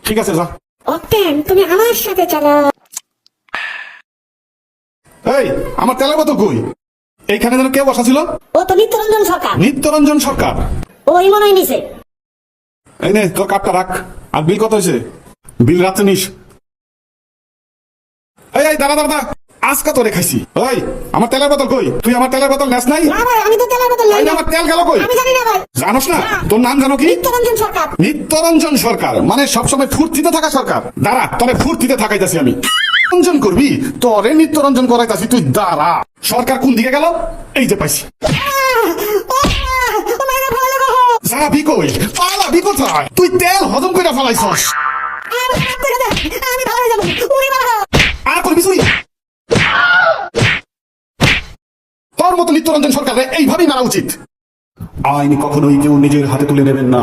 ঠিক আছে যা। অক্টেন তুমি আমার সাথে চলো। এই আমার তেলের বোতল কই? এইখানে যেন কে বসা ছিল? ও তো নিত্যরঞ্জন সরকার। নিত্যরঞ্জন সরকার। ওই মনে হয় নিছে। এই নে তোর কাপটা রাখ। আর বিল কত হয়েছে? বিল রাত্রে নিস। এই এই দাঁড়া দাঁড়া দাঁড়া। আজকা তোরে খাইছি। ওই আমার তেলের বোতল কই? তুই আমার তেলের বোতল নেস নাই? না ভাই আমি তো তেলের বোতল এই নেই। আমার তেল গেল কই? আমি জানি না ভাই। জানোস না? তোর নাম জানো কি? নিত্যরঞ্জন সরকার। নিত্যরঞ্জন সরকার মানে সবসময় ফুর্তিতে থাকা সরকার। দাঁড়া তোরে ফুর্তিতে থাকাইতাছি আমি। রঞ্জন করবি তোরে নিত্যরঞ্জন করাইতাছি, তুই দাঁড়া। সরকার কোন দিকে গেল? এই যে পাইছি। যাবি কই? পালাবি কোথায়? তুই তেল হজম করে ফেলাইছস। আমি ভালো হয়ে যাবো। উড়ি ভালো। আর করবি চুরি? তোর মতো নিত্যরঞ্জন সরকারের এইভাবেই মারা উচিত। আইন কখনোই কেউ নিজের হাতে তুলে নেবেন না।